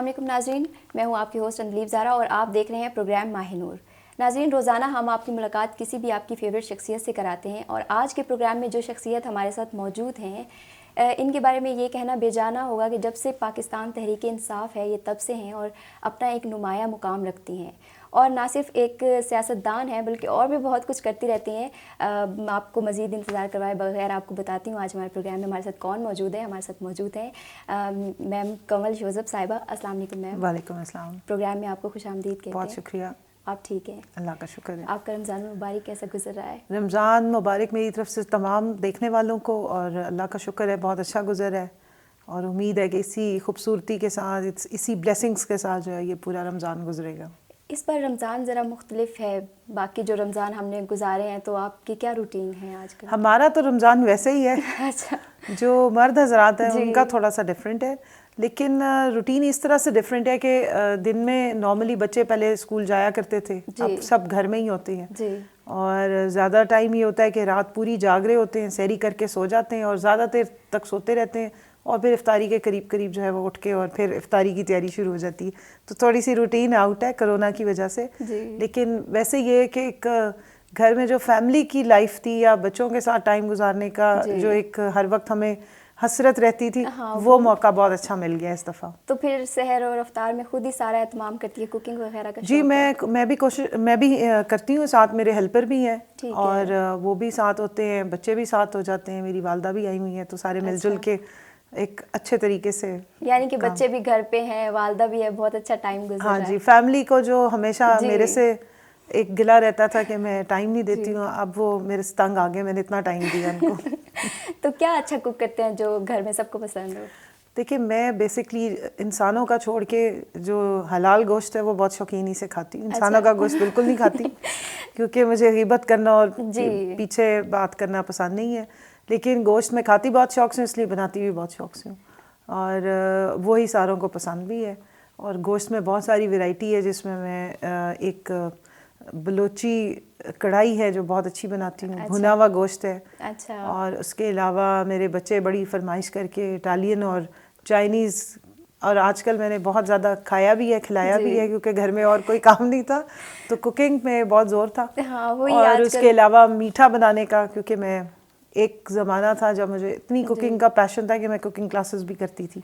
علیکم ناظرین، میں ہوں آپ کی ہوسٹ اندلیب زارا اور آپ دیکھ رہے ہیں پروگرام ماہ نور۔ ناظرین، روزانہ ہم آپ کی ملاقات کسی بھی آپ کی فیوریٹ شخصیت سے کراتے ہیں، اور آج کے پروگرام میں جو شخصیت ہمارے ساتھ موجود ہیں ان کے بارے میں یہ کہنا بے جانا ہوگا کہ جب سے پاکستان تحریک انصاف ہے یہ تب سے ہیں اور اپنا ایک نمایاں مقام رکھتی ہیں، اور نہ صرف ایک سیاستدان ہیں بلکہ اور بھی بہت کچھ کرتی رہتی ہیں۔ آپ کو مزید انتظار کروائے بغیر آپ کو بتاتی ہوں آج ہمارے پروگرام میں ہمارے ساتھ کون موجود ہے۔ ہمارے ساتھ موجود ہیں میم کنول یوسف صاحبہ۔ السلام علیکم میم۔ وعلیکم السلام۔ پروگرام میں آپ کو خوش آمدید کہتے ہیں۔ بہت شکریہ۔ آپ ٹھیک ہیں؟ اللہ کا شکر ہے۔ آپ کا رمضان مبارک کیسا گزر رہا ہے؟ رمضان مبارک میری طرف سے تمام دیکھنے والوں کو، اور اللہ کا شکر ہے بہت اچھا گزر ہے، اور امید ہے کہ اسی خوبصورتی کے ساتھ، اسی بلیسنگز کے ساتھ جو ہے یہ پورا رمضان گزرے گا۔ اس بار رمضان ذرا مختلف ہے، باقی جو رمضان ہم نے گزارے ہیں، تو آپ کی کیا روٹین ہے آج کل؟ ہمارا تو رمضان ویسے ہی ہے، اچھا، جو مرد حضرات ہیں ان کا تھوڑا سا ڈفرینٹ ہے، لیکن روٹین اس طرح سے ڈفرینٹ ہے کہ دن میں نارملی بچے پہلے اسکول جایا کرتے تھے، اب سب گھر میں ہی ہوتے ہیں، اور زیادہ ٹائم یہ ہوتا ہے کہ رات پوری جاگ رہے ہوتے ہیں، سحری کر کے سو جاتے ہیں اور زیادہ دیر تک سوتے رہتے ہیں، اور پھر افطاری کے قریب جو ہے وہ اٹھ کے اور پھر افطاری کی تیاری شروع ہو جاتی ہے۔ تو تھوڑی سی روٹین آؤٹ ہے کرونا کی وجہ سے، لیکن ویسے یہ کہ ایک گھر میں جو فیملی کی لائف تھی یا بچوں کے ساتھ ٹائم گزارنے کا جو ایک ہر وقت ہمیں حسرت رہتی تھی، وہ موقع بہت اچھا مل گیا اس دفعہ۔ تو پھر سحر اور افطار میں خود ہی سارا اہتمام کرتی ہے، کوکنگ وغیرہ کا؟ جی، میں بھی کرتی ہوں، ساتھ میرے ہیلپر بھی ہیں، اور وہ بھی ساتھ ہوتے ہیں، بچے بھی ساتھ ہو جاتے ہیں، میری والدہ بھی آئی ہوئی ہیں، تو سارے مل جل کے ایک اچھے طریقے سے، یعنی کہ بچے بھی گھر پہ ہیں، والدہ بھی ہے، بہت اچھا ٹائم گزر رہا ہے۔ ہاں جی، فیملی کو جو ہمیشہ میرے سے ایک گلہ رہتا تھا کہ میں ٹائم نہیں دیتی ہوں، اب وہ میرے سے تنگ آ گئے، میں نے اتنا ٹائم دیا ان کو۔ تو کیا اچھا کوک کرتے ہیں جو گھر میں سب کو پسند ہو؟ دیکھیے، میں بیسکلی انسانوں کا چھوڑ کے جو حلال گوشت ہے وہ بہت شوقینی سے کھاتی ہوں، انسانوں کا گوشت بالکل نہیں کھاتی، کیونکہ مجھے غیبت کرنا اور پیچھے بات کرنا پسند نہیں ہے، لیکن گوشت میں کھاتی بہت شوق سے، اس لیے بناتی بھی بہت شوق سے ہوں، اور وہی ساروں کو پسند بھی ہے۔ اور گوشت میں بہت ساری ویرائٹی ہے، جس میں ایک بلوچی کڑھائی ہے جو بہت اچھی بناتی ہوں، بھنا ہوا گوشت ہے، اور اس کے علاوہ میرے بچے بڑی فرمائش کر کے اٹالین اور چائنیز، اور آج کل میں نے بہت زیادہ کھایا بھی ہے، کھلایا بھی ہے، کیونکہ گھر میں اور کوئی کام نہیں تھا تو کوکنگ میں بہت زور تھا، اور اس کے علاوہ میٹھا بنانے کا، کیونکہ میں ایک زمانہ تھا جب مجھے اتنی کوکنگ کا پیشن تھا کہ میں کوکنگ کلاسز بھی کرتی تھی،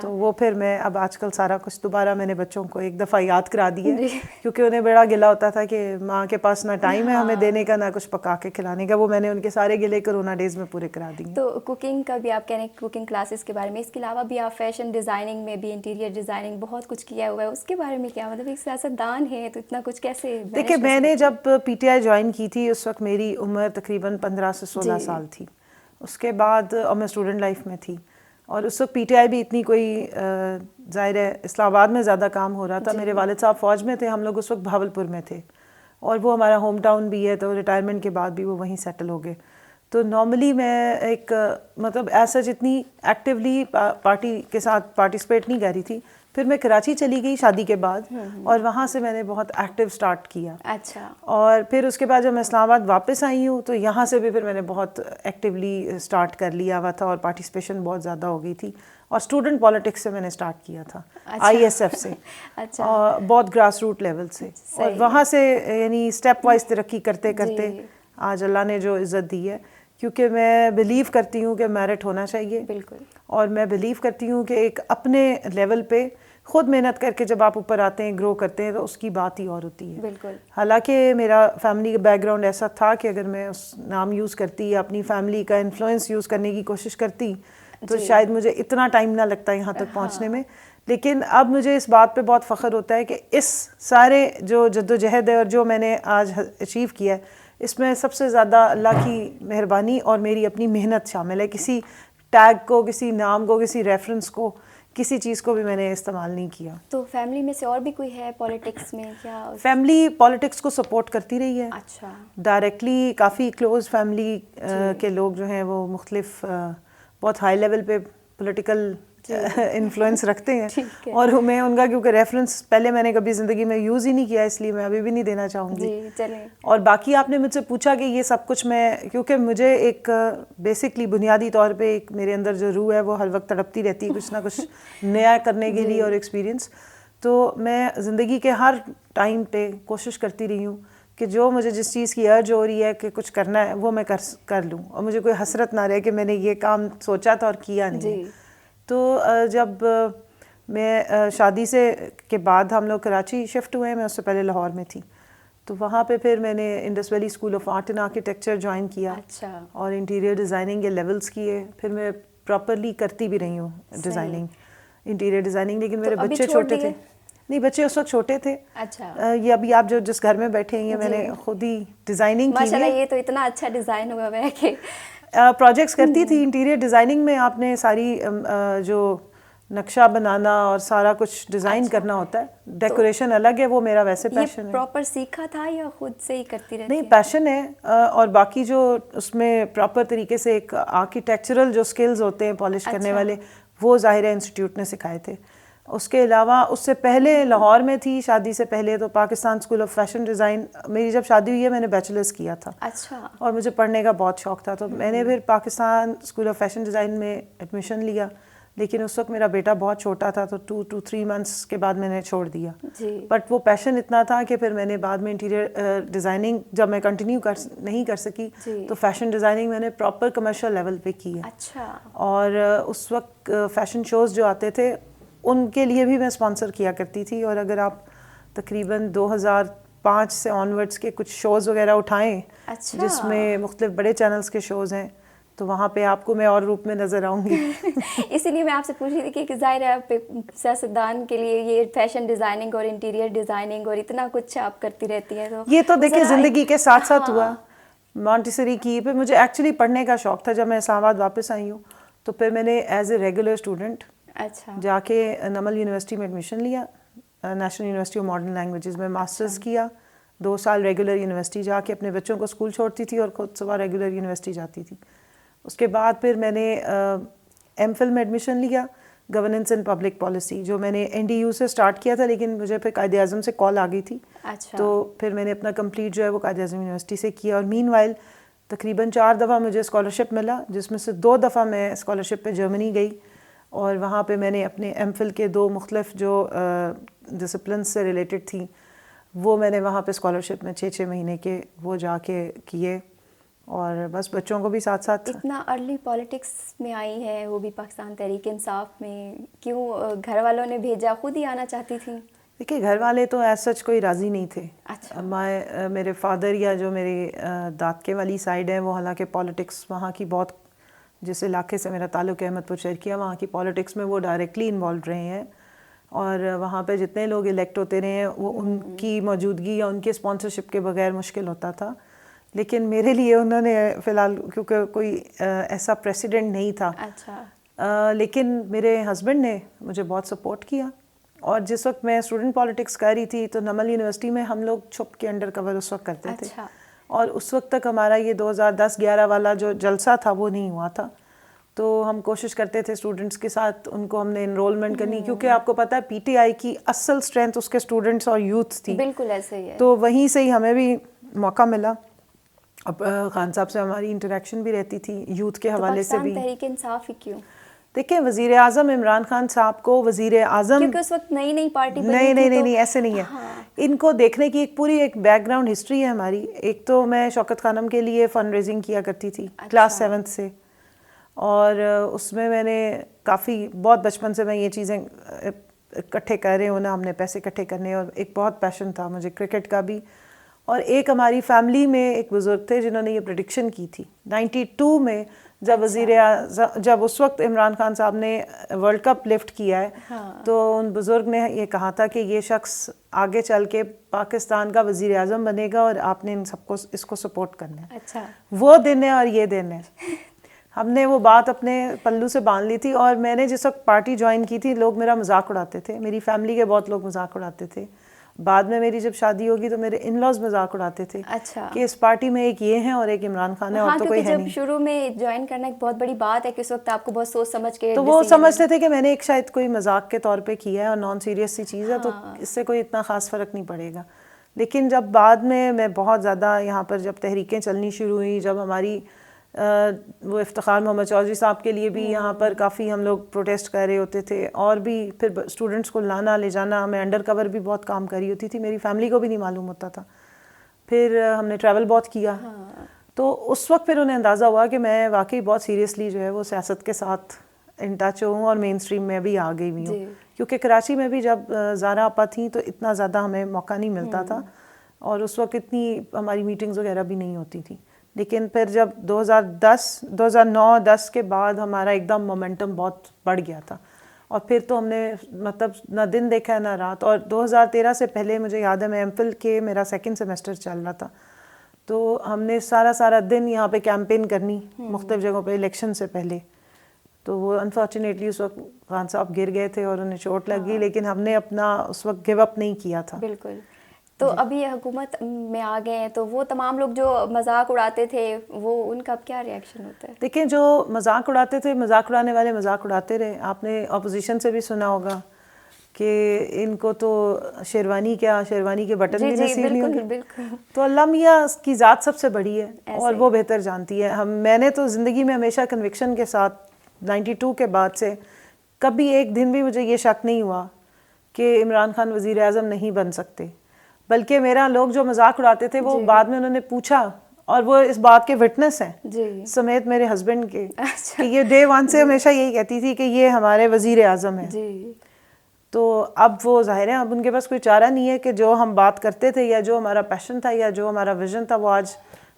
تو وہ پھر میں اب آج کل سارا کچھ دوبارہ میں نے بچوں کو ایک دفعہ یاد کرا دی ہے، کیونکہ انہیں بڑا گلہ ہوتا تھا کہ ماں کے پاس نہ ٹائم ہے ہمیں دینے کا، نہ کچھ پکا کے کھلانے کا، وہ میں نے ان کے سارے گلے کرونا ڈیز میں پورے کرا دیے۔ تو کوکنگ کا بھی آپ کہہ رہے ہیں، کوکنگ کلاسز کے بارے میں، اس کے علاوہ بھی آپ فیشن ڈیزائننگ میں بھی، انٹیریئر ڈیزائننگ بہت کچھ کیا ہوا ہے، اس کے بارے میں کیا مطلب؟ ایک سیاستدان ہے تو اتنا کچھ کیسے؟ دیکھیے، میں نے جب پی ٹی آئی جوائن کی تھی اس وقت میری عمر تقریباً 15 سے 16 سال تھی، اس کے بعد اور میں اسٹوڈنٹ لائف میں تھی، اور اس وقت پی ٹی آئی بھی اتنی کوئی ظاہر ہے اسلام آباد میں زیادہ کام ہو رہا تھا، میرے والد صاحب فوج میں تھے، ہم لوگ اس وقت بھاولپور میں تھے، اور وہ ہمارا ہوم ٹاؤن بھی ہے، تو ریٹائرمنٹ کے بعد بھی وہ وہیں سیٹل ہو گئے، تو نارملی میں ایک مطلب ایسا جتنی ایکٹیولی پارٹی کے ساتھ پارٹیسپیٹ نہیں کر رہی تھی، پھر میں کراچی چلی گئی شادی کے بعد، اور وہاں سے میں نے بہت ایکٹیو سٹارٹ کیا، اور پھر اس کے بعد جب میں اسلام آباد واپس آئی ہوں تو یہاں سے بھی پھر میں نے بہت ایکٹیولی سٹارٹ کر لیا ہوا تھا، اور پارٹیسپیشن بہت زیادہ ہو گئی تھی، اور اسٹوڈنٹ پالیٹکس سے میں نے سٹارٹ کیا تھا، آئی ایس ایف سے، بہت گراس روٹ لیول سے، اور وہاں سے یعنی اسٹیپ وائز ترقی کرتے کرتے آج اللہ نے جو عزت دی ہے، کیونکہ میں بلیو کرتی ہوں کہ میرٹ ہونا چاہیے، بالکل، اور میں بلیو کرتی ہوں کہ ایک اپنے لیول پہ خود محنت کر کے جب آپ اوپر آتے ہیں، گرو کرتے ہیں، تو اس کی بات ہی اور ہوتی ہے، بالکل۔ حالانکہ میرا فیملی کا بیک گراؤنڈ ایسا تھا کہ اگر میں اس نام یوز کرتی یا اپنی فیملی کا انفلوئنس یوز کرنے کی کوشش کرتی تو شاید مجھے اتنا ٹائم نہ لگتا یہاں تک پہنچنے میں، لیکن اب مجھے اس بات پہ بہت فخر ہوتا ہے کہ اس سارے جو جدوجہد ہے اور جو میں نے آج اچیو کیا ہے، اس میں سب سے زیادہ اللہ کی مہربانی اور میری اپنی محنت شامل ہے، کسی ٹیگ کو، کسی نام کو، کسی ریفرنس کو، کسی چیز کو بھی میں نے استعمال نہیں کیا۔ تو فیملی میں سے اور بھی کوئی ہے پالیٹکس میں کیا؟ فیملی پالیٹکس کو سپورٹ کرتی رہی ہے، اچھا، ڈائریکٹلی کافی کلوز فیملی کے لوگ جو ہیں وہ مختلف بہت ہائی لیول پہ پولیٹیکل انفلوئنس رکھتے ہیں, اور میں ان کا کیونکہ ریفرنس پہلے میں نے کبھی زندگی میں یوز ہی نہیں کیا, اس لیے میں ابھی بھی نہیں دینا چاہوں گی. اور باقی آپ نے مجھ سے پوچھا کہ یہ سب کچھ میں, کیونکہ مجھے ایک بیسکلی بنیادی طور پہ ایک میرے اندر جو روح ہے وہ ہر وقت تڑپتی رہتی ہے کچھ نہ کچھ نیا کرنے کے لیے اور ایکسپیرینس. تو میں زندگی کے ہر ٹائم پہ کوشش کرتی رہی ہوں کہ جو مجھے جس چیز کی ارج ہو رہی ہے کہ کچھ کرنا ہے وہ میں کر لوں, اور مجھے کوئی حسرت نہ رہے کہ میں نے یہ کام سوچا تھا اور کیا نہیں. تو جب میں شادی کے بعد ہم لوگ کراچی شفٹ ہوئے, میں اس سے پہلے لاہور میں تھی, تو وہاں پہ پھر میں نے Indus valley school of art and architecture join کیا اور انٹیریئر ڈیزائننگ کے لیولس کیے. پھر میں پراپرلی کرتی بھی رہی ہوں ڈیزائننگ, انٹیریئر ڈیزائننگ, لیکن میرے بچے چھوٹے تھے. نہیں, بچے اس وقت چھوٹے تھے. یہ ابھی آپ جس گھر میں بیٹھے ہیں یہ میں نے خود ہی ڈیزائننگ کی. ماشاءاللہ, یہ تو اتنا اچھا ڈیزائن ہوا ہے کہ پروجیکٹس کرتی تھی. انٹیریئر ڈیزائننگ میں آپ نے ساری جو نقشہ بنانا اور سارا کچھ ڈیزائن کرنا ہوتا ہے, ڈیکوریشن الگ ہے, وہ میرا ویسے پیشن ہے. پراپر سیکھا تھا یا خود سے ہی کرتی رہتی؟ نہیں, پیشن ہے. اور باقی جو اس میں پراپر طریقے سے ایک آرکیٹیکچرل جو سکلز ہوتے ہیں پالش کرنے والے, وہ ظاہر انسٹیٹیوٹ نے سکھائے تھے. اس کے علاوہ اس سے پہلے لاہور میں تھی شادی سے پہلے, تو Pakistan school of fashion design, میری جب شادی ہوئی ہے میں نے بیچلرز کیا تھا. اور مجھے پڑھنے کا بہت شوق تھا, تو میں نے پھر Pakistan school of fashion design میں ایڈمیشن لیا, لیکن اس وقت میرا بیٹا بہت چھوٹا تھا, تو 2 to 3 months کے بعد میں نے چھوڑ دیا. بٹ وہ پیشن اتنا تھا کہ پھر میں نے بعد میں انٹیریئر ڈیزائننگ جب میں کنٹینیو نہیں کر سکی, تو فیشن ڈیزائننگ میں نے پراپر کمرشل لیول پہ کی ہے. اور اس وقت فیشن شوز جو آتے تھے ان کے لیے بھی میں اسپانسر کیا کرتی تھی. اور اگر آپ تقریباً 2005 سے آنورڈس کے کچھ شوز وغیرہ اٹھائیں جس میں مختلف بڑے چینلز کے شوز ہیں, تو وہاں پہ آپ کو میں اور روپ میں نظر آؤں گی. اسی لیے میں آپ سے پوچھ رہی تھی کہ ظاہر ہے سیاستدان کے لیے یہ فیشن ڈیزائننگ اور انٹیریئر ڈیزائننگ اور اتنا کچھ آپ کرتی رہتی ہیں. تو یہ تو دیکھیں زندگی کے ساتھ ساتھ ہوا. مونٹیسری کی پھر مجھے ایکچولی پڑھنے کا شوق تھا. جب میں اسلام آباد واپس آئی ہوں تو پھر میں نے ایز اے ریگولر اسٹوڈنٹ جا کے نمل یونیورسٹی میں ایڈمیشن لیا, national university of modern languages میں ماسٹرز کیا. 2 سال ریگولر یونیورسٹی جا کے اپنے بچوں کو اسکول چھوڑتی تھی اور خود صبح ریگولر یونیورسٹی جاتی تھی. اس کے بعد پھر میں نے ایم فل میں ایڈمیشن لیا, گورننس اینڈ پبلک پالیسی, جو میں نے NDU سے اسٹارٹ کیا تھا, لیکن مجھے پھر قائد اعظم سے کال آ گئی تھی. تو پھر میں نے اپنا کمپلیٹ جو ہے وہ قائد اعظم یونیورسٹی سے کیا. اور مین وائل تقریباً 4 دفعہ مجھے اسکالرشپ ملا, جس میں سے 2 دفعہ میں اسکالرشپ پہ جرمنی گئی, اور وہاں پہ میں نے اپنے ایم فل کے 2 مختلف جو ڈسپلنس سے ریلیٹڈ تھیں وہ میں نے وہاں پہ اسکالرشپ میں 6 مہینے کے وہ جا کے کیے. اور بس بچوں کو بھی ساتھ ساتھ. اتنا ارلی پالیٹکس میں آئی ہے, وہ بھی پاکستان تحریک انصاف میں, کیوں گھر والوں نے بھیجا, خود ہی آنا چاہتی تھی؟ دیکھیے گھر والے تو ایز سچ کوئی راضی نہیں تھے. میرے فادر یا جو میرے دادکے والی سائڈ ہے وہ حالانکہ پالیٹکس وہاں کی بہت, جس علاقے سے میرا تعلق ہے احمد پور شرکیہ, وہاں کی پالیٹکس میں وہ ڈائریکٹلی انوالوڈ رہے ہیں, اور وہاں پہ جتنے لوگ الیکٹ ہوتے رہے ہیں وہ ان کی موجودگی یا ان کے اسپانسرشپ کے بغیر مشکل ہوتا تھا. لیکن میرے لیے انہوں نے فی الحال کیونکہ کوئی ایسا پریسیڈنٹ نہیں تھا, لیکن میرے ہسبینڈ نے مجھے بہت سپورٹ کیا. اور جس وقت میں اسٹوڈنٹ پالیٹکس کر رہی تھی تو نمل یونیورسٹی میں ہم لوگ چھپ کے انڈر کور اس وقت کرتے تھے, اور اس وقت تک ہمارا یہ 2010-11 والا جو جلسہ تھا وہ نہیں ہوا تھا. تو ہم کوشش کرتے تھے اسٹوڈنٹس کے ساتھ ان کو ہم نے انرولمنٹ کرنی, کیونکہ آپ کو پتہ ہے PTI کی اصل اسٹرینتھ اس کے اسٹوڈنٹس اور یوتھ تھی. بالکل ایسے ہی ہے. تو وہیں سے ہی ہمیں بھی موقع ملا. اب خان صاحب سے ہماری انٹریکشن بھی رہتی تھی یوتھ کے حوالے سے بھی. پاکستان تحریک انصاف ہی کیوں؟ دیکھیں وزیر اعظم عمران خان صاحب کو وزیر اعظم, کیونکہ اس وقت نئی پارٹی نہیں ایسے نہیں ہے. ان کو دیکھنے کی ایک پوری ایک بیک گراؤنڈ ہسٹری ہے ہماری. ایک تو میں شوکت خانم کے لیے فنڈ ریزنگ کیا کرتی تھی کلاس 7 سے, اور اس میں نے کافی بہت بچپن سے میں یہ چیزیں اکٹھے کر رہے ہوں نا, ہم نے پیسے اکٹھے کرنے, اور ایک بہت پیشن تھا مجھے کرکٹ کا بھی. اور ایک ہماری فیملی میں ایک بزرگ تھے جنہوں نے یہ پریڈکشن کی تھی 92 میں, جب اس وقت عمران خان صاحب نے ورلڈ کپ لفٹ کیا ہے, تو ان بزرگ نے یہ کہا تھا کہ یہ شخص آگے چل کے پاکستان کا وزیر اعظم بنے گا اور آپ نے ان سب کو اس کو سپورٹ کرنا ہے. وہ دن ہے اور یہ دن ہے. ہم نے وہ بات اپنے پلو سے باندھ لی تھی. اور میں نے جس وقت پارٹی جوائن کی تھی لوگ میرا مذاق اڑاتے تھے, میری فیملی کے بہت لوگ مذاق اڑاتے تھے, بعد میں میری جب شادی ہوگی تو میرے ان لاز مذاق اڑاتے تھے اچھا کہ اس پارٹی میں ایک یہ ہیں اور ایک عمران خان ہے اور تو کوئی ہے نہیں. جب شروع میں جوائن کرنا ایک بہت بڑی بات ہے کہ اس وقت آپ کو بہت سوچ سمجھ کے تو وہ سمجھتے تھے کہ میں نے ایک شاید کوئی مذاق کے طور پہ کیا ہے اور نان سیریس سی چیز ہے تو اس سے کوئی اتنا خاص فرق نہیں پڑے گا. لیکن جب بعد میں بہت زیادہ یہاں پر جب تحریکیں چلنی شروع ہوئیں, جب ہماری وہ افتخار محمد چودھری صاحب کے لیے بھی یہاں پر کافی ہم لوگ پروٹیسٹ کر رہے ہوتے تھے, اور بھی پھر اسٹوڈنٹس کو لانا لے جانا, میں انڈر کور بھی بہت کام کری ہوتی تھی, میری فیملی کو بھی نہیں معلوم ہوتا تھا. پھر ہم نے ٹریول بہت کیا, تو اس وقت پھر انہیں اندازہ ہوا کہ میں واقعی بہت سیریسلی جو ہے وہ سیاست کے ساتھ ان ٹچ ہوں اور مین اسٹریم میں بھی آ گئی ہوئی ہوں. کیونکہ کراچی میں بھی جب زارا آپا تھیں تو اتنا زیادہ ہمیں موقع نہیں ملتا تھا, اور اس وقت اتنی ہماری میٹنگز وغیرہ بھی نہیں ہوتی تھیں. لیکن پھر جب 2009-10 کے بعد ہمارا ایک دم مومنٹم بہت بڑھ گیا تھا, اور پھر تو ہم نے مطلب نہ دن دیکھا ہے نہ رات. اور 2013 سے پہلے مجھے یاد ہے میں ایم فل کے میرا سیکنڈ سیمسٹر چل رہا تھا, تو ہم نے سارا دن یہاں پہ کیمپین کرنی مختلف جگہوں پہ الیکشن سے پہلے. تو وہ انفارچونیٹلی اس وقت خان صاحب گر گئے تھے اور انہیں چوٹ لگ گئی, لیکن ہم نے اپنا اس وقت گیو اپ نہیں کیا تھا. بالکل. تو ابھی حکومت میں آ گئے ہیں, تو وہ تمام لوگ جو مذاق اڑاتے تھے وہ ان کا کیا ریئیکشن ہوتا ہے؟ دیکھیں, جو مذاق اڑاتے تھے, مذاق اڑانے والے مذاق اڑاتے رہے. آپ نے اپوزیشن سے بھی سنا ہوگا کہ ان کو تو شیروانی کے بٹن بھی نصیب نہیں ہوں گے. تو اللہ میاں کی ذات سب سے بڑی ہے اور وہ بہتر جانتی ہے. میں نے تو زندگی میں ہمیشہ کنوکشن کے ساتھ 92 کے بعد سے کبھی ایک دن بھی مجھے یہ شک نہیں ہوا کہ عمران خان وزیر اعظم نہیں بن سکتے, بلکہ میرا لوگ جو مذاق اڑاتے تھے وہ بعد میں انہوں نے پوچھا, اور وہ اس بات کے وٹنس ہیں سمیت میرے ہسبینڈ کے, کہ یہ ڈے ون سے ہمیشہ یہی کہتی تھی کہ یہ ہمارے وزیر اعظم ہیں. تو اب وہ ظاہر ہے اب ان کے پاس کوئی چارہ نہیں ہے کہ جو ہم بات کرتے تھے یا جو ہمارا پیشن تھا یا جو ہمارا ویژن تھا وہ آج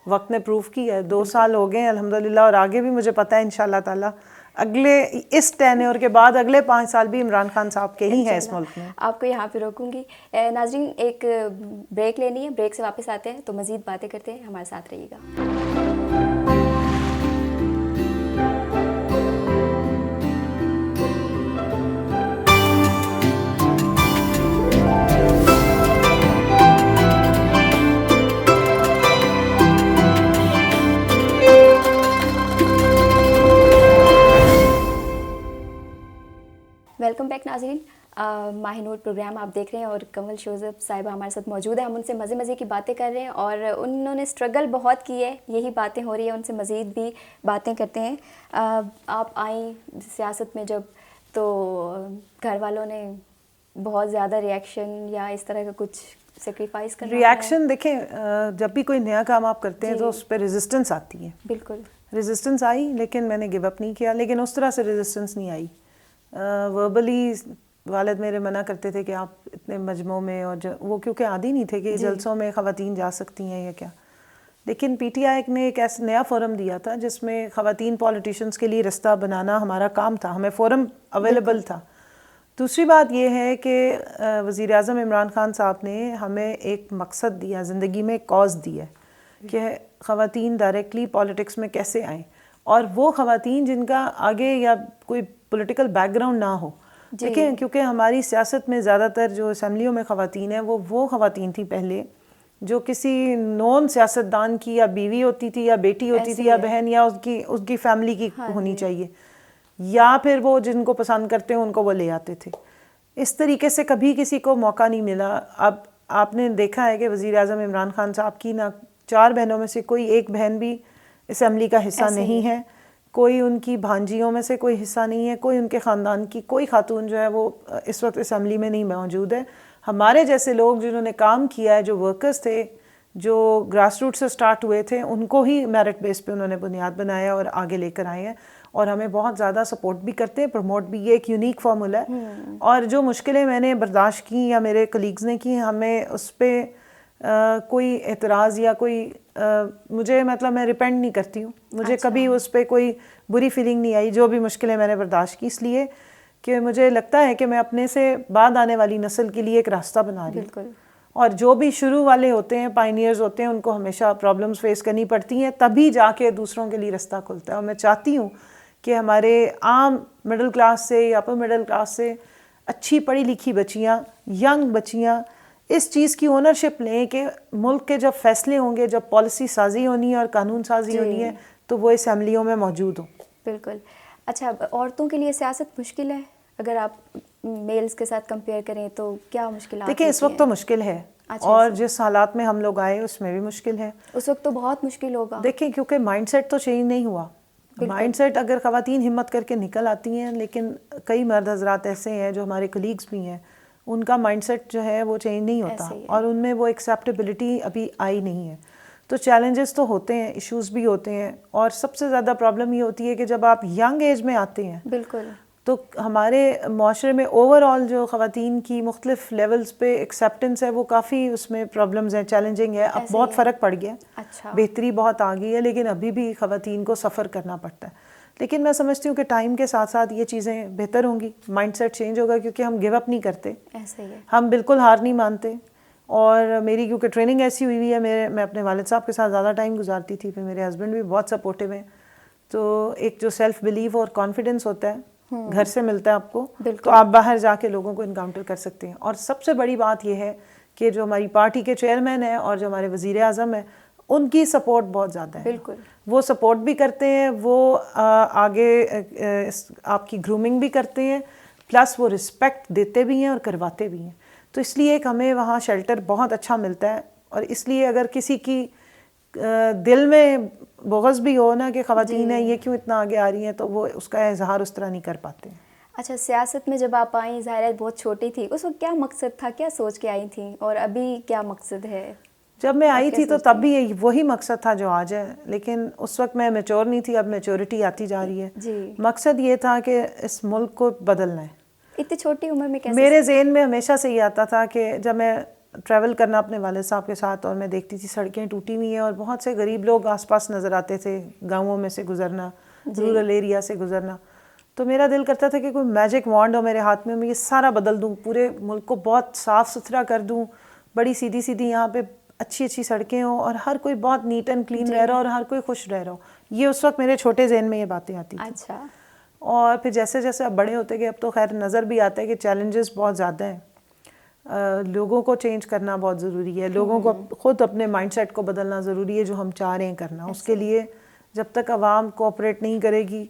وقت نے پروف کیا ہے. 2 سال ہو گئے ہیں الحمدللہ, اور آگے بھی مجھے پتہ ہے انشاءاللہ تعالیٰ اگلے اس ٹینیور کے بعد اگلے 5 سال بھی عمران خان صاحب کے ہی ہیں اس ملک میں. آپ کو یہاں پہ روکوں گی. ناظرین ایک بریک لینی ہے, بریک سے واپس آتے ہیں تو مزید باتیں کرتے ہیں, ہمارے ساتھ رہیے گا. ویلکم بیک ناظرین. ماہ نور پروگرام آپ دیکھ رہے ہیں اور کنول شوزب صاحبہ ہمارے ساتھ موجود ہیں. ہم ان سے مزے کی باتیں کر رہے ہیں اور انہوں نے اسٹرگل بہت کی ہے, یہی باتیں ہو رہی ہیں, ان سے مزید بھی باتیں کرتے ہیں. آپ آئیں سیاست میں جب, تو گھر والوں نے بہت زیادہ ریئیکشن یا اس طرح کا کچھ سیکریفائس کرنا؟ ریئیکشن دیکھیں, جب بھی کوئی نیا کام آپ کرتے ہیں تو اس پہ ریزسٹنس آتی ہے. بالکل ریزسٹنس آئی, لیکن میں نے گیو اپ نہیں کیا. لیکن اس طرح سے ریزسٹنس نہیں آئی. وربلی والد میرے منع کرتے تھے کہ آپ اتنے مجمعوں میں, اور وہ کیونکہ عادی نہیں تھے کہ جلسوں میں خواتین جا سکتی ہیں یا کیا. لیکن پی ٹی آئی نے ایک ایسا نیا فورم دیا تھا جس میں خواتین پولیٹیشنز کے لیے رستہ بنانا ہمارا کام تھا, ہمیں فورم اویلیبل تھا. دوسری بات یہ ہے کہ وزیر اعظم عمران خان صاحب نے ہمیں ایک مقصد دیا زندگی میں, ایک کاز دیا کہ خواتین ڈائریکٹلی پولیٹکس میں کیسے آئیں, اور وہ خواتین جن کا آگے یا کوئی پولیٹیکل بیک گراؤنڈ نہ ہو. دیکھیں, کیونکہ ہماری سیاست میں زیادہ تر جو اسمبلیوں میں خواتین ہیں وہ خواتین تھیں پہلے جو کسی نون سیاستدان کی یا بیوی ہوتی تھی یا بیٹی ہوتی تھی یا بہن یا اس کی فیملی کی ہونی چاہیے, یا پھر وہ جن کو پسند کرتے ہیں ان کو وہ لے آتے تھے. اس طریقے سے کبھی کسی کو موقع نہیں ملا. اب آپ نے دیکھا ہے کہ وزیر اعظم عمران خان صاحب کی نہ 4 بہنوں میں سے کوئی ایک بہن بھی اسمبلی کا حصہ نہیں ہے, کوئی ان کی بھانجیوں میں سے کوئی حصہ نہیں ہے, کوئی ان کے خاندان کی کوئی خاتون جو ہے وہ اس وقت اسمبلی میں نہیں موجود ہے. ہمارے جیسے لوگ جنہوں نے کام کیا ہے, جو ورکرز تھے, جو گراس روٹ سے سٹارٹ ہوئے تھے, ان کو ہی میرٹ بیس پہ انہوں نے بنیاد بنایا اور آگے لے کر آئے ہیں, اور ہمیں بہت زیادہ سپورٹ بھی کرتے ہیں, پروموٹ بھی. یہ ایک یونیک فارمولا ہے. اور جو مشکلیں میں نے برداشت کی یا میرے کلیگز نے کی, ہمیں اس پہ کوئی اعتراض یا کوئی مجھے مطلب میں ریپینٹ نہیں کرتی ہوں, مجھے کبھی اس پہ کوئی بری فیلنگ نہیں آئی جو بھی مشکلیں میں نے برداشت کی, اس لیے کہ مجھے لگتا ہے کہ میں اپنے سے بعد آنے والی نسل کے لیے ایک راستہ بنا رہی ہوں. اور جو بھی شروع والے ہوتے ہیں, پائنیئرز ہوتے ہیں, ان کو ہمیشہ پرابلمز فیس کرنی پڑتی ہیں, تبھی جا کے دوسروں کے لیے راستہ کھلتا ہے. اور میں چاہتی ہوں کہ ہمارے عام مڈل کلاس سے یا اپر مڈل کلاس سے اچھی پڑھی لکھی بچیاں, ینگ بچیاں اس چیز کی اونرشپ لیں کہ ملک کے جب فیصلے ہوں گے, جب پالیسی سازی ہونی ہے اور قانون سازی ہونی ہے, تو وہ اسمبلیوں میں موجود ہوں. بالکل. اچھا, عورتوں کے لیے سیاست مشکل ہے اگر آپ میلز کے ساتھ کمپیئر کریں تو کیا مشکلات؟ دیکھیں اس وقت تو مشکل ہے, اور جس حالات میں ہم لوگ آئے اس میں بھی مشکل ہے. اس وقت تو بہت مشکل ہوگا. دیکھیں کیونکہ مائنڈ سیٹ تو چینج نہیں ہوا. مائنڈ سیٹ اگر خواتین ہمت کر کے نکل آتی ہیں, لیکن کئی مرد حضرات ایسے ہیں جو ہمارے کلیگز بھی ہیں, ان کا مائنڈ سیٹ جو ہے وہ چینج نہیں ہوتا, اور ان میں وہ ایکسیپٹیبلٹی ابھی آئی نہیں ہے. تو چیلنجز تو ہوتے ہیں, ایشوز بھی ہوتے ہیں, اور سب سے زیادہ پرابلم یہ ہوتی ہے کہ جب آپ ینگ ایج میں آتے ہیں بالکل تو ہمارے معاشرے میں اوور آل جو خواتین کی مختلف لیولز پہ ایکسیپٹنس ہے وہ کافی اس میں پرابلمز ہیں, چیلنجنگ ہے. اب بہت فرق پڑ گیا, بہتری بہت آ گئی ہے, لیکن ابھی بھی خواتین کو سفر کرنا پڑتا ہے. لیکن میں سمجھتی ہوں کہ ٹائم کے ساتھ ساتھ یہ چیزیں بہتر ہوں گی, مائنڈ سیٹ چینج ہوگا, کیونکہ ہم گیو اپ نہیں کرتے, ہم بالکل ہار نہیں مانتے. اور میری کیونکہ ٹریننگ ایسی ہوئی ہے, میں اپنے والد صاحب کے ساتھ زیادہ ٹائم گزارتی تھی, پھر میرے ہسبینڈ بھی بہت سپورٹیو ہیں, تو ایک جو سیلف بلیف اور کانفیڈنس ہوتا ہے گھر سے ملتا ہے آپ کو, تو آپ باہر جا کے لوگوں کو انکاؤنٹر کر سکتے ہیں. اور سب سے بڑی بات یہ ہے کہ جو ہماری پارٹی کے چیئرمین ہیں اور جو ہمارے وزیر اعظم ہیں, ان کی سپورٹ بہت زیادہ ہے. بالکل وہ سپورٹ بھی کرتے ہیں, وہ آگے آپ کی گرومنگ بھی کرتے ہیں, پلس وہ رسپیکٹ دیتے بھی ہیں اور کرواتے بھی ہیں. تو اس لیے ایک ہمیں وہاں شیلٹر بہت اچھا ملتا ہے. اور اس لیے اگر کسی کی دل میں بغض بھی ہو نا کہ خواتین ہیں یہ کیوں اتنا آگے آ رہی ہیں, تو وہ اس کا اظہار اس طرح نہیں کر پاتے ہیں. اچھا, سیاست میں جب آپ آئیں, ظاہر ہے بہت چھوٹی تھی, اس وقت کیا مقصد تھا, کیا سوچ کے آئی تھیں, اور ابھی کیا مقصد ہے؟ جب میں آئی تھی تو تب بھی وہی مقصد تھا جو آج ہے, لیکن اس وقت میں میچور نہیں تھی, اب میچورٹی آتی جا رہی ہے. مقصد یہ تھا کہ اس ملک کو بدلنا ہے. اتنی چھوٹی عمر میں کیسے؟ میرے ذہن میں ہمیشہ سے یہ آتا تھا کہ جب میں ٹریول کرنا اپنے والد صاحب کے ساتھ, اور میں دیکھتی تھی سڑکیں ٹوٹی ہوئی ہیں اور بہت سے غریب لوگ آس پاس نظر آتے تھے, گاؤں میں سے گزرنا, رورل ایریا سے گزرنا, تو میرا دل کرتا تھا کہ کوئی میجک وانڈ ہو میرے ہاتھ میں یہ سارا بدل دوں, پورے ملک کو بہت صاف ستھرا کر دوں, بڑی سیدھی سیدھی یہاں پہ اچھی اچھی سڑکیں ہوں, اور ہر کوئی بہت نیٹ اینڈ کلین رہ رہا ہو, اور ہر کوئی خوش رہ رہا ہو. یہ اس وقت میرے چھوٹے ذہن میں یہ باتیں آتی تھیں. اچھا. اور پھر جیسے جیسے اب بڑے ہوتے گئے, اب تو خیر نظر بھی آتا ہے کہ چیلنجز بہت زیادہ ہیں. لوگوں کو چینج کرنا بہت ضروری ہے, لوگوں کو خود اپنے مائنڈ سیٹ کو بدلنا ضروری ہے جو ہم چاہ رہے ہیں کرنا. اس کے لیے جب تک عوام کوآپریٹ نہیں کرے گی,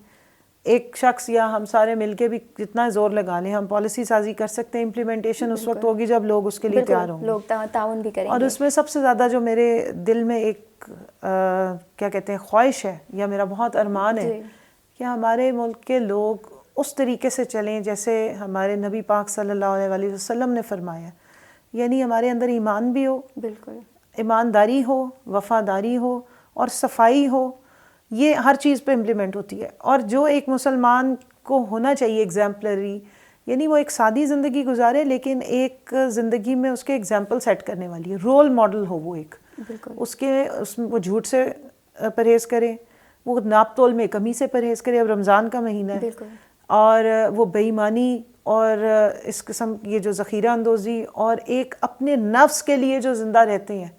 ایک شخص یا ہم سارے مل کے بھی جتنا زور لگا لیں, ہم پالیسی سازی کر سکتے ہیں, امپلیمنٹیشن اس وقت ہوگی جب لوگ اس کے لیے تیار ہوں گے, لوگ تعاون بھی کریں گے. اور اس میں سب سے زیادہ جو میرے دل میں ایک کیا کہتے ہیں خواہش ہے, یا میرا بہت ارمان ہے کہ ہمارے ملک کے لوگ اس طریقے سے چلیں جیسے ہمارے نبی پاک صلی اللہ علیہ وسلم نے فرمایا. یعنی ہمارے اندر ایمان بھی ہو, بالکل ایمانداری ہو, وفاداری ہو, اور صفائی ہو. یہ ہر چیز پہ امپلیمنٹ ہوتی ہے. اور جو ایک مسلمان کو ہونا چاہیے ایگزامپلری, یعنی وہ ایک سادی زندگی گزارے لیکن ایک زندگی میں اس کے ایگزامپل سیٹ کرنے والی ہے, رول ماڈل ہو وہ ایک. اس میں وہ جھوٹ سے پرہیز کرے, وہ ناپ تول میں کمی سے پرہیز کرے. اب رمضان کا مہینہ ہے, اور وہ بے ایمانی اور اس قسم یہ جو ذخیرہ اندوزی اور ایک اپنے نفس کے لیے جو زندہ رہتے ہیں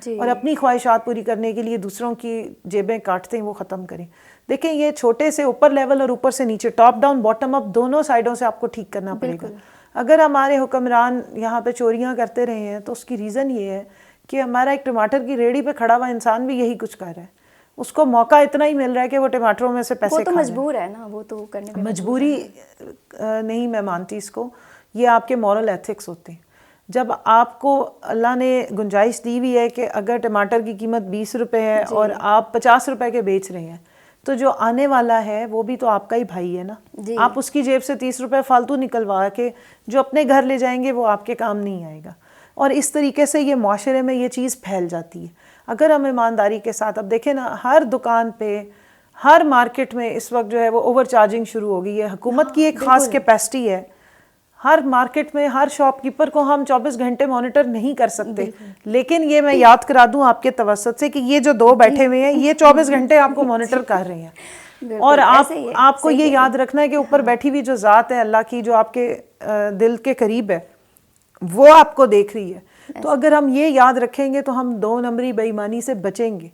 اور اپنی خواہشات پوری کرنے کے لیے دوسروں کی جیبیں کاٹتے ہیں, وہ ختم کریں. دیکھیں یہ چھوٹے سے اوپر لیول اور اوپر سے نیچے, ٹاپ ڈاؤن باٹم اپ, دونوں سائڈوں سے آپ کو ٹھیک کرنا پڑے گا. اگر ہمارے حکمران یہاں پہ چوریاں کرتے رہے ہیں تو اس کی ریزن یہ ہے کہ ہمارا ایک ٹماٹر کی ریڑھی پہ کھڑا ہوا انسان بھی یہی کچھ کر رہا ہے. اس کو موقع اتنا ہی مل رہا ہے کہ وہ ٹماٹروں میں سے پیسے کھا لے. وہ تو مجبور ہے نا, وہ تو کرنے پہ مجبوری نہیں میں مانتی اس کو, یہ آپ کے مورل ایتھکس ہوتے ہیں. جب آپ کو اللہ نے گنجائش دی ہوئی ہے کہ اگر ٹماٹر کی قیمت 20 روپے ہے اور آپ 50 روپے کے بیچ رہے ہیں, تو جو آنے والا ہے وہ بھی تو آپ کا ہی بھائی ہے نا. آپ اس کی جیب سے 30 روپے فالتو نکلوا کے جو اپنے گھر لے جائیں گے وہ آپ کے کام نہیں آئے گا. اور اس طریقے سے یہ معاشرے میں یہ چیز پھیل جاتی ہے. اگر ہم ایمانداری کے ساتھ, اب دیکھیں نا ہر دکان پہ, ہر مارکیٹ میں اس وقت جو ہے وہ اوور چارجنگ شروع ہو گئی ہے. حکومت کی ایک خاص کیپیسٹی ہے, ہر مارکیٹ میں ہر شاپ کیپر کو ہم 24 گھنٹے مانیٹر نہیں کر سکتے, لیکن یہ میں یاد کرا دوں آپ کے توسط سے کہ یہ جو دو بیٹھے ہوئے ہیں یہ 24 گھنٹے آپ کو مانیٹر کر رہے ہیں. اور آپ کو یہ یاد رکھنا ہے کہ اوپر بیٹھی ہوئی جو ذات ہے اللہ کی, جو آپ کے دل کے قریب ہے, وہ آپ کو دیکھ رہی ہے. تو اگر ہم یہ یاد رکھیں گے تو ہم 2 نمبری بے ایمانی سے بچیں گے,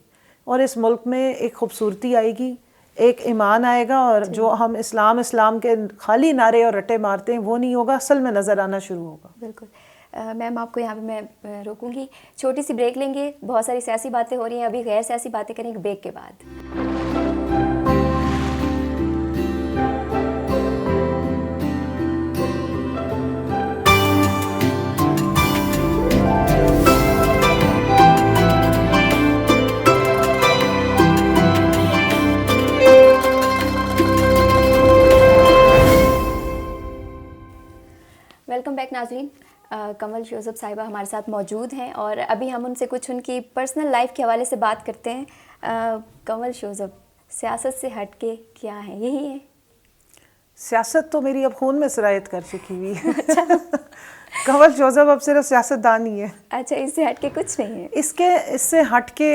اور اس ملک میں ایک خوبصورتی آئے گی, ایک ایمان آئے گا, اور جو ہم اسلام کے خالی نعرے اور رٹے مارتے ہیں وہ نہیں ہوگا, اصل میں نظر آنا شروع ہوگا. بالکل. میم آپ کو یہاں پہ میں روکوں گی, چھوٹی سی بریک لیں گے. بہت ساری سیاسی باتیں ہو رہی ہیں, ابھی غیر سیاسی باتیں کریں گے بریک کے بعد. ویلکم بیک ناظرین. کنول شوزب صاحبہ ہمارے ساتھ موجود ہیں اور ابھی ہم ان سے کچھ ان کی پرسنل لائف کے حوالے سے بات کرتے ہیں. کنول شوزب, سیاست سے ہٹ کے کیا ہے, یہی ہے؟ سیاست تو میری اب خون میں سرایت کر چکی ہوئی ہے. کنول شوزب اب صرف سیاست دان ہی ہے. اچھا, اس سے ہٹ کے کچھ نہیں ہے؟ اس سے ہٹ کے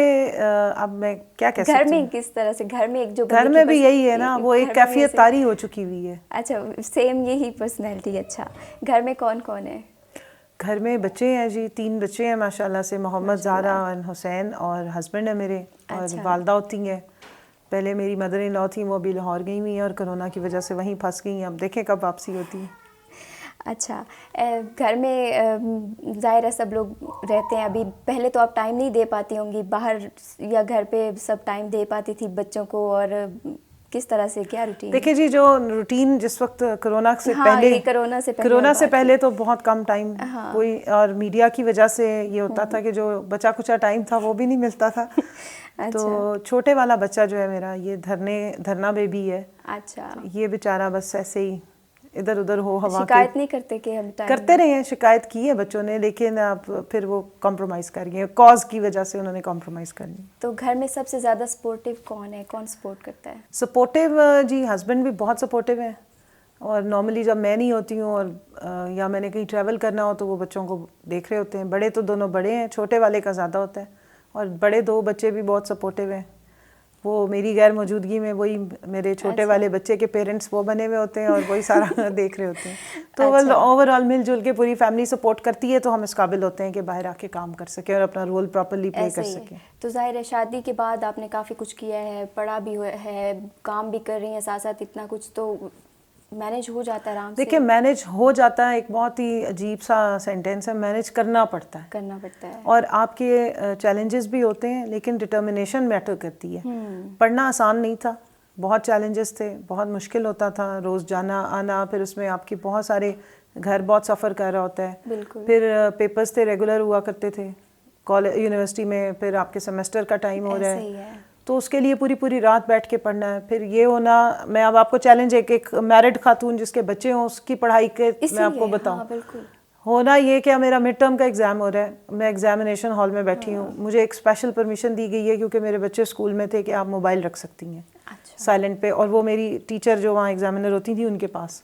اب میں کیا کہہ سکتی ہوں. گھر میں کس طرح سے, گھر میں ایک جو گھر میں بھی یہی ہے نا, وہ ایک کیفیت طاری ہو چکی ہوئی ہے. اچھا, سیم یہی پرسنالٹی. اچھا, گھر میں کون کون ہے؟ گھر میں بچے ہیں جی, 3 بچے ہیں ماشاء اللہ سے, محمد, زہرا اور حسین, اور ہسبینڈ ہے میرے, اور والدہ ہوتی ہیں. پہلے میری مدر ان لا تھیں, وہ ابھی لاہور گئی ہوئی ہیں اور کرونا کی وجہ سے وہیں پھنس گئی ہیں. اب دیکھیں کب واپسی ہوتی ہے. اچھا, گھر میں ظاہر ہے سب لوگ رہتے ہیں ابھی. پہلے تو آپ ٹائم نہیں دے پاتی ہوں گی باہر, یا گھر پہ سب ٹائم دے پاتی تھی بچوں کو, اور کس طرح سے, کیا روٹین؟ دیکھیں جی, جو روٹین جس وقت کرونا سے پہلے تو بہت کم ٹائم کوئی, اور میڈیا کی وجہ سے یہ ہوتا تھا کہ جو بچا کچا ٹائم تھا وہ بھی نہیں ملتا تھا. تو چھوٹے والا بچہ جو ہے میرا, یہ دھرنا بیبی ہے. اچھا, یہ بیچارہ بس ایسے ہی ادھر ادھر ہو ہوا کے. شکایت نہیں کرتے کہ ہم ٹائم کرتے رہے ہیں, شکایت کی ہے بچوں نے, لیکن اب پھر وہ کمپرومائز کر گئے, کاز کی وجہ سے انہوں نے کمپرومائز کر لی. تو گھر میں سب سے زیادہ سپورٹیو کون ہے, کون سپورٹ کرتا ہے؟ سپورٹیو جی, ہسبینڈ بھی بہت سپورٹیو ہیں, اور نارملی جب میں نہیں ہوتی ہوں اور یا میں نے کہیں ٹریول کرنا ہو تو وہ بچوں کو دیکھ رہے ہوتے ہیں. بڑے تو دونوں بڑے ہیں, چھوٹے والے کا زیادہ ہوتا ہے, اور بڑے 2 بچے بھی بہت سپورٹیو ہیں. وہ میری غیر موجودگی میں وہی میرے چھوٹے والے بچے کے پیرنٹس وہ بنے ہوئے ہوتے ہیں اور وہی سارا دیکھ رہے ہوتے ہیں. تو اوور آل مل جل کے پوری فیملی سپورٹ کرتی ہے, تو ہم اس قابل ہوتے ہیں کہ باہر آ کے کام کر سکیں اور اپنا رول پراپرلی پلے کر سکیں. تو ظاہر ہے شادی کے بعد آپ نے کافی کچھ کیا ہے, پڑھا بھی ہے, کام بھی کر رہی ہیں ساتھ ساتھ, اتنا کچھ تو مینیج ہو جاتا ہے آرام سے؟ دیکھیں, مینیج ہو جاتا ہے ایک بہت ہی عجیب سا سینٹینس ہے, مینیج کرنا پڑتا ہے. اور آپ کے چیلنجز بھی ہوتے ہیں, لیکن ڈٹرمنیشن میٹر کرتی ہے. پڑھنا آسان نہیں تھا, بہت چیلنجز تھے, بہت مشکل ہوتا تھا, روز جانا آنا, پھر اس میں آپ کی بہت سارے گھر بہت سفر کر رہا ہوتا ہے. پھر پیپرز تھے, ریگولر ہوا کرتے تھے کالج یونیورسٹی میں, پھر آپ کے سیمسٹر کا ٹائم ہو رہا ہے, تو اس کے لیے پوری رات بیٹھ کے پڑھنا ہے. پھر یہ ہونا, میں اب آپ کو چیلنج ایک میرڈ خاتون جس کے بچے ہوں اس کی پڑھائی کے میں آپ کو بتاؤں. ہونا یہ کہ میرا مڈ ٹرم کا ایگزام ہو رہا ہے, میں ایگزامینیشن ہال میں بیٹھی ہوں, مجھے ایک اسپیشل پرمیشن دی گئی ہے کیونکہ میرے بچے اسکول میں تھے کہ آپ موبائل رکھ سکتی ہیں سائلنٹ پہ, اور وہ میری ٹیچر جو وہاں ایگزامینر ہوتی تھیں ان کے پاس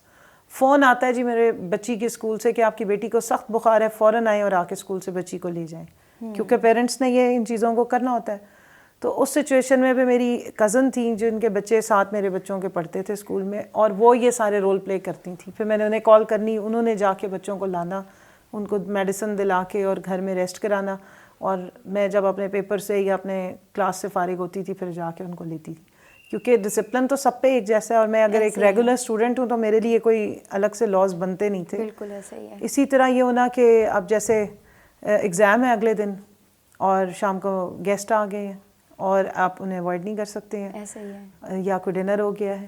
فون آتا ہے جی میرے بچی کے اسکول سے کہ آپ کی بیٹی کو سخت بخار ہے, فوراً آئیں اور آ کے اسکول سے بچی کو لے جائیں, کیونکہ پیرنٹس نے یہ ان چیزوں کو کرنا ہوتا ہے. تو اس سچویشن میں بھی میری کزن تھیں جن کے بچے ساتھ میرے بچوں کے پڑھتے تھے اسکول میں, اور وہ یہ سارے رول پلے کرتی تھیں. پھر میں نے انہیں کال کرنی, انہوں نے جا کے بچوں کو لانا, ان کو میڈیسن دلا کے اور گھر میں ریسٹ کرانا, اور میں جب اپنے پیپر سے یا اپنے کلاس سے فارغ ہوتی تھی پھر جا کے ان کو لیتی تھی, کیونکہ ڈسپلن تو سب پہ ایک جیسا ہے, اور میں اگر ایک ریگولر اسٹوڈنٹ ہوں تو میرے لیے کوئی الگ سے لاز بنتے نہیں تھے. بالکل ایسا ہی ہے. اسی طرح یہ ہونا کہ اب جیسے ایگزام ہے اگلے دن اور شام کو گیسٹ آ گئے ہیں اور آپ انہیں اوائڈ نہیں کر سکتے ہیں, ایسا ہی ہے. یا کوئی ڈنر ہو گیا ہے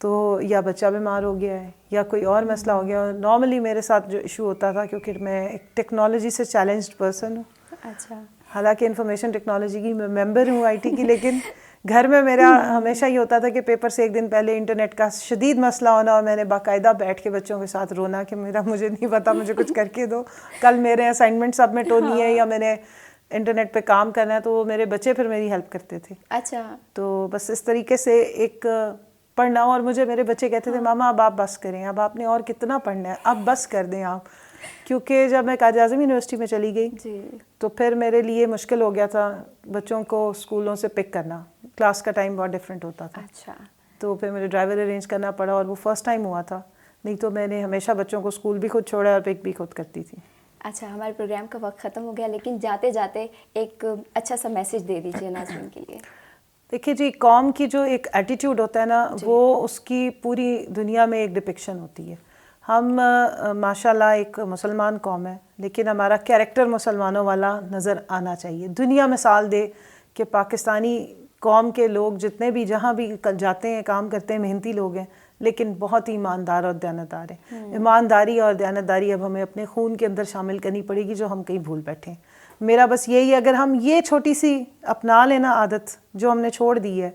تو, یا بچہ بیمار ہو گیا ہے, یا کوئی اور مسئلہ ہو گیا. نارملی میرے ساتھ جو ایشو ہوتا تھا, کیونکہ میں ایک ٹیکنالوجی سے چیلنجڈ پرسن ہوں, اچھا, حالانکہ انفارمیشن ٹیکنالوجی کی میں ممبر ہوں IT کی, لیکن گھر میں میرا ہمیشہ یہ ہوتا تھا کہ پیپر سے ایک دن پہلے انٹرنیٹ کا شدید مسئلہ ہونا, اور میں نے باقاعدہ بیٹھ کے بچوں کے ساتھ رونا کہ مجھے نہیں پتا, مجھے کچھ کر کے دو, کل میرے اسائنمنٹ سبمٹ ہونی ہے یا میں نے انٹرنیٹ پہ کام کرنا ہے. تو میرے بچے پھر میری ہیلپ کرتے تھے. اچھا, تو بس اس طریقے سے ایک پڑھنا, اور مجھے میرے بچے کہتے تھے ماما اب آپ بس کریں, اب آپ نے اور کتنا پڑھنا ہے, اب بس کر دیں آپ. کیونکہ جب میں قائد اعظم یونیورسٹی میں چلی گئی تو پھر میرے لیے مشکل ہو گیا تھا بچوں کو اسکولوں سے پک کرنا, کلاس کا ٹائم بہت ڈفرینٹ ہوتا تھا. اچھا, تو پھر مجھے ڈرائیور ارینج کرنا پڑا, اور وہ فرسٹ ٹائم ہوا تھا, نہیں تو میں نے ہمیشہ بچوں کو اسکول بھی خود چھوڑا اور پک بھی خود کرتی تھی. اچھا, ہمارے پروگرام کا وقت ختم ہو گیا, لیکن جاتے جاتے ایک اچھا سا میسج دے دیجیے ناظرین کے لیے. دیکھیے جی, قوم کی جو ایک ایٹیٹیوڈ ہوتا ہے نا, وہ اس کی پوری دنیا میں ایک ڈپکشن ہوتی ہے. ہم ماشاءاللہ ایک مسلمان قوم ہے، لیکن ہمارا کیریکٹر مسلمانوں والا نظر آنا چاہیے. دنیا مثال دے کہ پاکستانی قوم کے لوگ جتنے بھی جہاں بھی جاتے ہیں کام کرتے ہیں محنتی لوگ ہیں، لیکن بہت ہی ایماندار اور دیانتدار ہیں. ایمانداری اور دیانتداری اب ہمیں اپنے خون کے اندر شامل کرنی پڑے گی، جو ہم کہیں بھول بیٹھے ہیں. میرا بس یہی ہے، اگر ہم یہ چھوٹی سی اپنا لینا عادت جو ہم نے چھوڑ دی ہے،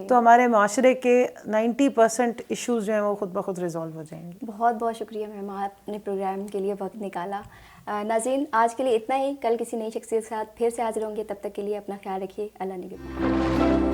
تو ہمارے معاشرے کے 90% ایشوز جو ہیں وہ خود بخود ریزالو ہو جائیں گے. بہت بہت شکریہ میم، آپ نے پروگرام کے لیے وقت نکالا. ناظرین آج کے لیے اتنا ہی، کل کسی نئی شخصیت کے ساتھ پھر سے حاضر ہوں گے. تب تک کے لیے اپنا خیال رکھیے. اللہ نگہبان.